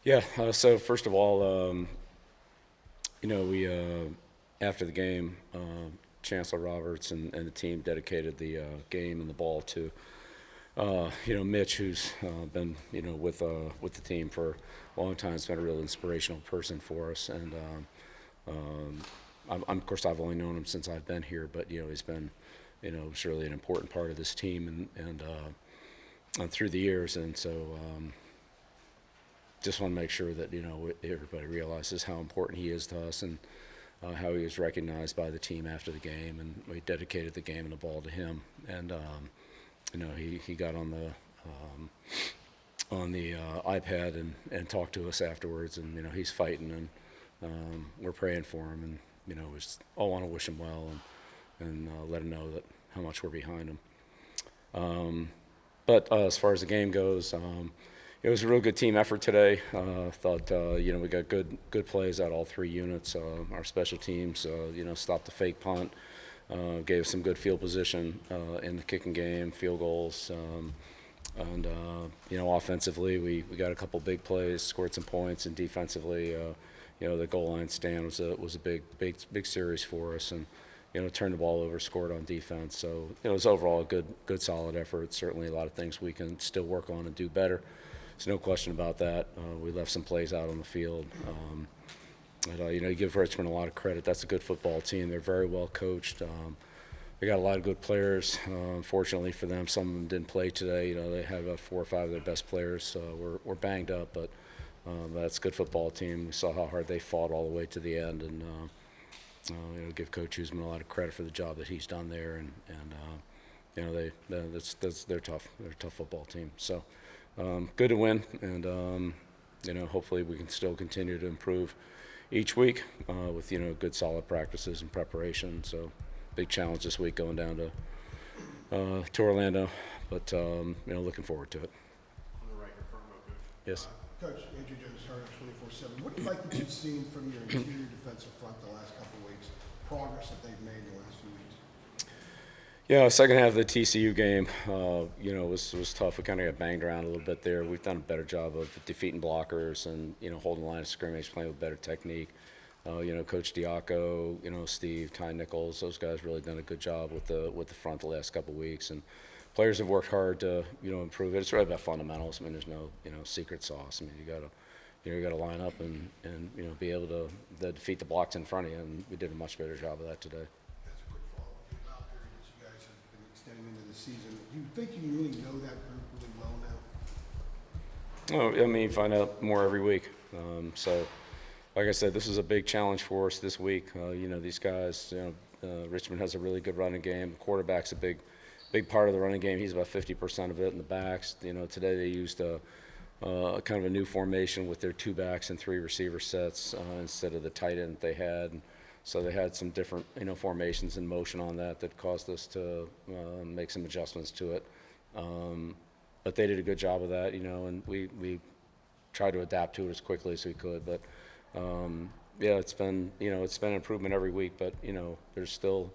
Yeah. So first of all, we after the game, Chancellor Roberts and the team dedicated the game and the ball to Mitch, who's been with the team for a long time. Has been a real inspirational person for us, and of course I've only known him since I've been here, but he's been surely an important part of this team and through the years, and so. Just want to make sure that everybody realizes how important he is to us and how he was recognized by the team after the game, and we dedicated the game and the ball to him. And he got on the iPad and talked to us afterwards, and he's fighting, and we're praying for him, and we just all want to wish him well and let him know that how much we're behind him. But as far as the game goes. It was a real good team effort today. Thought we got good plays out all three units. Our special teams stopped the fake punt, gave us some good field position in the kicking game, field goals, and offensively we got a couple big plays, scored some points, and defensively the goal line stand was a big series for us, and turned the ball over, scored on defense. So it was overall a good solid effort. Certainly a lot of things we can still work on and do better. There's no question about that. We left some plays out on the field. You give Richmond a lot of credit. That's a good football team. They're very well coached. They got a lot of good players. Unfortunately for them, some of them didn't play today. They had about 4 or 5 of their best players. Were banged up, but that's a good football team. We saw how hard they fought all the way to the end, and give Coach Huseman a lot of credit for the job that he's done there. They're tough. They're a tough football team. So. Good to win, and hopefully we can still continue to improve each week with good solid practices and preparation. So big challenge this week going down to Orlando, but looking forward to it. On the right, confirm, okay. Yes. Coach, Andrew Jones, Starter 24/7. What do you like that you've seen from your interior defensive front the last couple of weeks? Progress that they've made in the last few weeks. Yeah, second half of the TCU game, was tough. We kind of got banged around a little bit there. We've done a better job of defeating blockers and holding the line of scrimmage, playing with better technique. Coach Diaco, Steve, Ty Nichols, those guys really done a good job with the front the last couple of weeks, and players have worked hard to improve it. It's really about fundamentals. I mean, there's no secret sauce. I mean, you got to line up and be able to defeat the blocks in front of you, and we did a much better job of that today. That's a quick follow-up. The amount period that you guys have been extending into the season. Do you think you really know that group really well now? Oh, I mean, you find out more every week. So, like I said, this is a big challenge for us this week. These guys, Richmond has a really good running game. The quarterback's a big part of the running game. He's about 50% of it in the backs. Today they used a kind of a new formation with their 2 backs and 3 receiver sets instead of the tight end that they had. So they had some different, formations in motion on that caused us to make some adjustments to it. But they did a good job of that, and we tried to adapt to it as quickly as we could. But it's been improvement every week. But there's still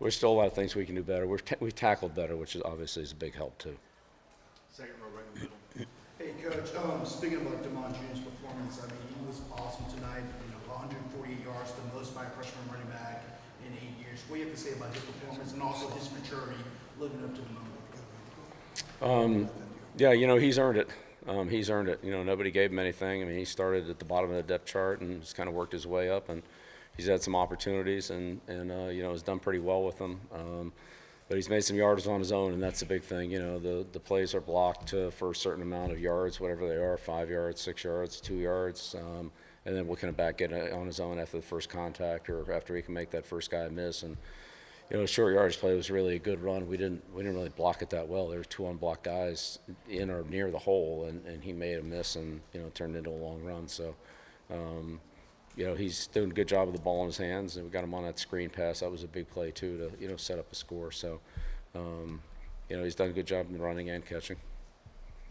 a lot of things we can do better. We've tackled better, which is obviously is a big help too. Second row, right in the middle. Hey, Coach, speaking about Demond Jr.'s performance, I mean, he was awesome tonight. 148 yards, the most by a freshman running back in 8 years. What do you have to say about his performance and also his maturity living up to the moment? He's earned it. He's earned it. Nobody gave him anything. I mean, he started at the bottom of the depth chart and just kind of worked his way up, and he's had some opportunities and has done pretty well with them. But he's made some yards on his own, and that's the big thing. The plays are blocked for a certain amount of yards, whatever they are, 5 yards, 6 yards, 2 yards, and then we'll kind of back it on his own after the first contact or after he can make that first guy miss. And short yardage play was really a good run. We didn't really block it that well. There were 2 unblocked guys in or near the hole, and he made a miss and turned into a long run. So. He's doing a good job with the ball in his hands, and we got him on that screen pass. That was a big play too to set up a score. So, he's done a good job in running and catching.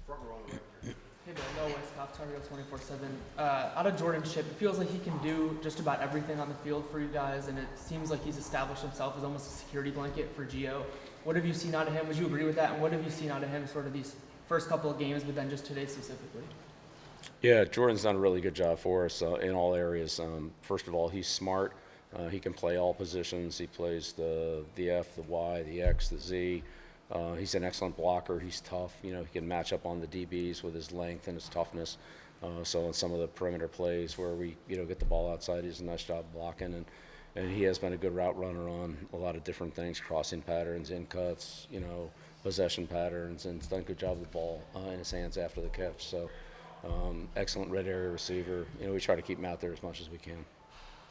Front row on the right. Hey, Bill. No Westcott, Tar Heel 24/7. Out of Jordan's ship, it feels like he can do just about everything on the field for you guys, and it seems like he's established himself as almost a security blanket for Gio. What have you seen out of him? Would you agree with that? And what have you seen out of him sort of these first couple of games, but then just today specifically? Yeah, Jordan's done a really good job for us in all areas. First of all, he's smart. He can play all positions. He plays the F, the Y, the X, the Z. He's an excellent blocker. He's tough. He can match up on the DBs with his length and his toughness. So in some of the perimeter plays where we get the ball outside, he does a nice job blocking, and he has been a good route runner on a lot of different things, crossing patterns, in cuts, possession patterns, and he's done a good job with the ball in his hands after the catch. So. Excellent red area receiver. We try to keep him out there as much as we can.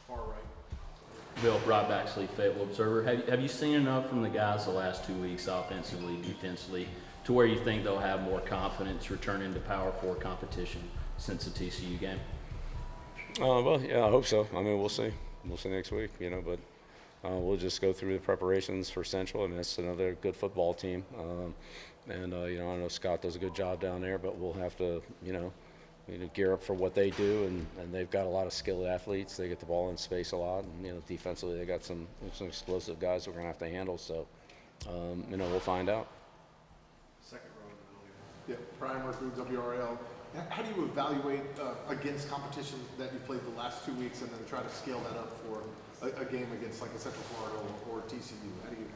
Far right. Bill, Rob Baxley, Fayetteville Observer. Have you seen enough from the guys the last 2 weeks, offensively, defensively, to where you think they'll have more confidence returning to Power 4 competition since the TCU game? Well, yeah, I hope so. I mean, we'll see. We'll see next week, but we'll just go through the preparations for Central, and that's another good football team. And I know Scott does a good job down there, but we'll have to, gear up for what they do, and they've got a lot of skilled athletes. They get the ball in space a lot, and defensively they got some explosive guys we're gonna have to handle. So, we'll find out. Second row in the middle here. Yeah, Brian Murphy, WRL. How do you evaluate against competition that you played the last 2 weeks and then try to scale that up for a game against like a Central Florida or TCU? How do you?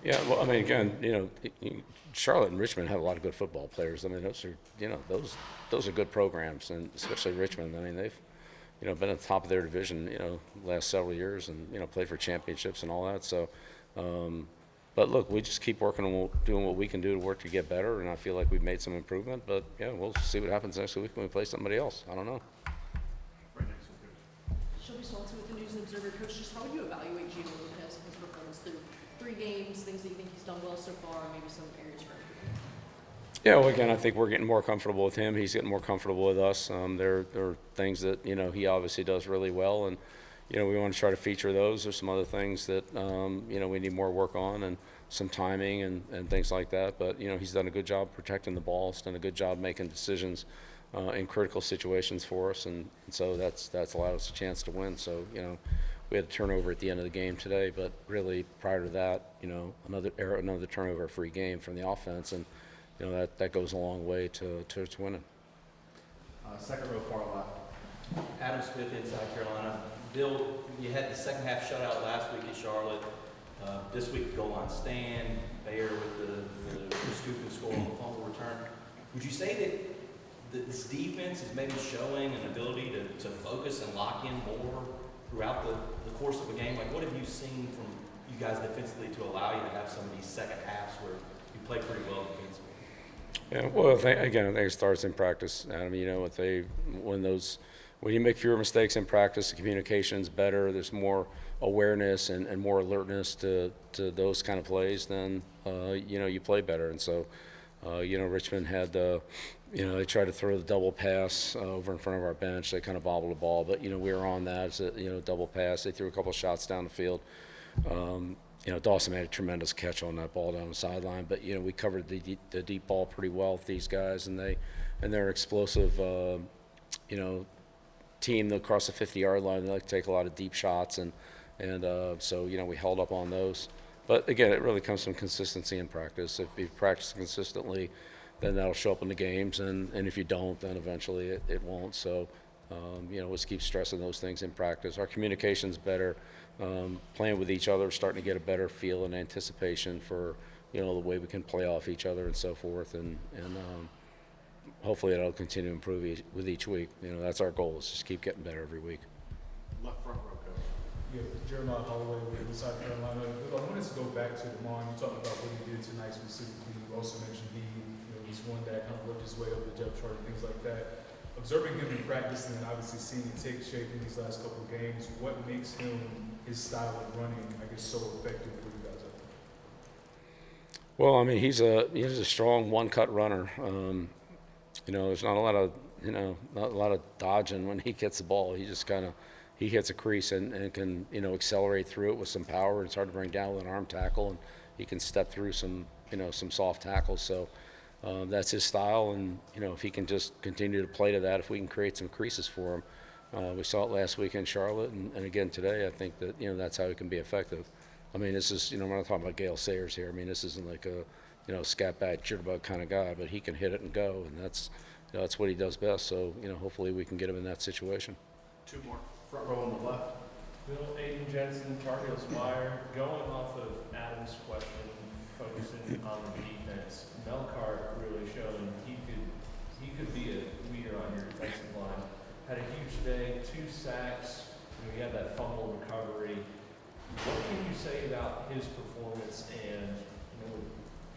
Yeah, well, I mean, again, Charlotte and Richmond have a lot of good football players. I mean, those are good programs, and especially Richmond. I mean, they've, been at the top of their division, the last several years, and played for championships and all that. So, but look, we just keep working on doing what we can do to work to get better, and I feel like we've made some improvement. But yeah, we'll see what happens next week when we play somebody else. I don't know. Right next to the coach. Shelby Swanson with the News and Observer. Coach, just how would you evaluate Gio Lopez and his performance through 3 games, things that you think he's done well so far, and maybe some areas for improvement? Yeah, well, again, I think we're getting more comfortable with him. He's getting more comfortable with us. There are things that, he obviously does really well, and, we want to try to feature those. There's some other things that, we need more work on, and some timing and things like that. But, he's done a good job protecting the ball. He's done a good job making decisions in critical situations for us, and so that's allowed us a chance to win. So, we had a turnover at the end of the game today, but really prior to that, another turnover-free game from the offense, and that goes a long way to winning. Second row far left. Adam Smith in South Carolina. Bill, you had the second half shutout last week at Charlotte. This week, goal line stand, Bayer with the scoop and score on the fumble return. Would you say that this defense is maybe showing an ability to focus and lock in more throughout the course of a game? Like, what have you seen from you guys defensively to allow you to have some of these second halves where you play pretty well defensively? Yeah, well, I think it starts in practice, Adam. When you make fewer mistakes in practice, the communication's better. There's more awareness and more alertness to those kind of plays. Then you play better. And so, Richmond had they tried to throw the double pass over in front of our bench. They kind of bobbled the ball, but we were on that. It's a double pass. They threw a couple shots down the field. Dawson made a tremendous catch on that ball down the sideline, but we covered the deep ball pretty well with these guys, and they're an explosive team across the 50-yard line. They like to take a lot of deep shots, and so we held up on those. But again, it really comes from consistency in practice. If you practice consistently, then that'll show up in the games, and if you don't, then eventually it won't. So let's keep stressing those things in practice. Our communication's better. Playing with each other, starting to get a better feel and anticipation for the way we can play off each other and so forth, and hopefully it'll continue to improve with each week. That's our goal, is just keep getting better every week. Left front row coach. Yeah, Jeremiah Holloway with South Carolina. I wanted to go back to Demond. You talked about what he did tonight specifically. You also mentioned he's one that kind of worked his way up the depth chart and things like that. Observing him in practice and then obviously seeing it take shape in these last couple of games, what makes his style of running, I guess, so effective for you guys out there? Well, I mean, he's a strong one-cut runner. There's not a lot of dodging when he gets the ball. He just he hits a crease and can accelerate through it with some power. It's hard to bring down with an arm tackle, and he can step through some soft tackles. So that's his style, and if he can just continue to play to that, if we can create some creases for him. We saw it last week in Charlotte, and again today. I think that that's how he can be effective. I mean, this is we're not talking about Gale Sayers here. I mean, this isn't like a scat back jitterbug kind of guy, but he can hit it and go, and that's what he does best. So, hopefully we can get him in that situation. Two more. Front row on the left. Bill, Aiden Jensen, Tar Heels Wire, going off of Adam's question, focusing on the defense, Melkart really showing he could be a leader on your defensive line. Had a huge day, 2 sacks, he had that fumble recovery. What can you say about his performance and, with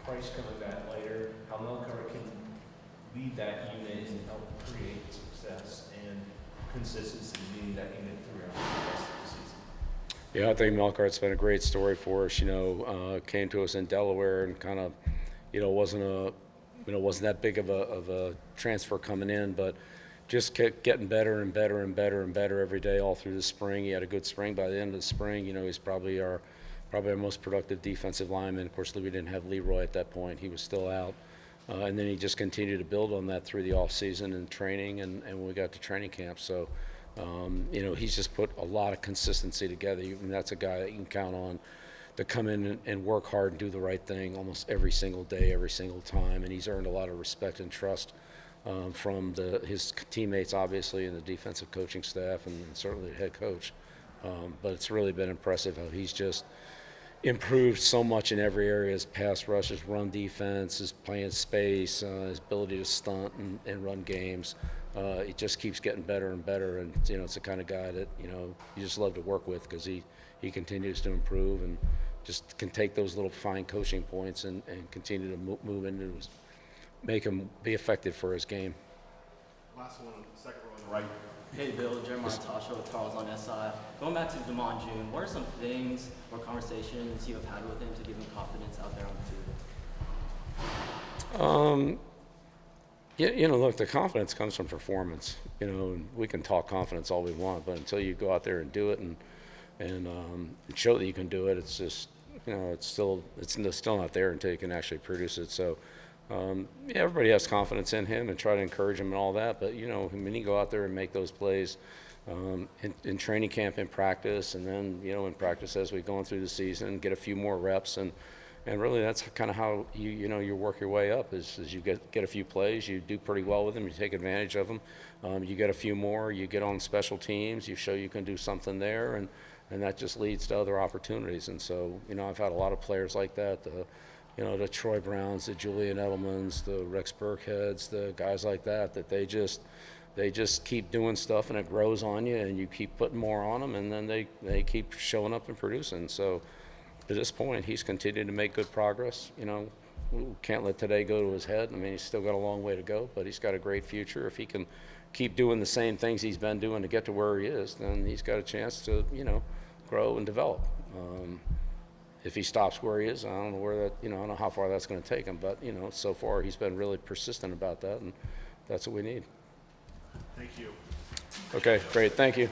Price coming back later, how Melkart can lead that unit and help create success and consistency leading that unit throughout the rest of the season? Yeah, I think Melkart's been a great story for us. Came to us in Delaware and kind of, wasn't that big of a transfer coming in, but just kept getting better and better and better and better every day all through the spring. He had a good spring. By the end of the spring, he's probably our most productive defensive lineman. Of course, we didn't have Leroy at that point. He was still out. And then he just continued to build on that through the offseason and training and when we got to training camp. So, he's just put a lot of consistency together. And that's a guy that you can count on to come in and work hard and do the right thing almost every single day, every single time. And he's earned a lot of respect and trust from his teammates, obviously, and the defensive coaching staff and certainly the head coach. But it's really been impressive how he's just improved so much in every area: his pass rush, his run defense, his playing space, his ability to stunt and run games. It just keeps getting better and better, and it's the kind of guy that you just love to work with because he continues to improve and just can take those little fine coaching points and continue to move into make him be effective for his game. Last one, second row on the right. Hey Bill, Jeremiah Tasha with Charles on SI. Going back to Damon June, what are some things or conversations you have had with him to give him confidence out there on the field? Look, the confidence comes from performance. And we can talk confidence all we want, but until you go out there and do it and show that you can do it, it's just, it's still not there until you can actually produce it. So, everybody has confidence in him and try to encourage him and all that. But, when you go out there and make those plays in training camp, in practice, and then, in practice as we go on through the season, get a few more reps. And really that's kind of how you work your way up is you get a few plays, you do pretty well with them, you take advantage of them. You get a few more, you get on special teams, you show you can do something there, and that just leads to other opportunities. And so, I've had a lot of players like that, the Troy Browns, the Julian Edelmans, the Rex Burkheads, the guys like that they just keep doing stuff and it grows on you and you keep putting more on them and then they keep showing up and producing. So to this point, he's continued to make good progress. We can't let today go to his head. I mean, he's still got a long way to go, but he's got a great future. If he can keep doing the same things he's been doing to get to where he is, then he's got a chance to, grow and develop. If he stops where he is, I don't know where that, I don't know how far that's going to take him, but, so far he's been really persistent about that, and that's what we need. Thank you. Okay, great. Thank you.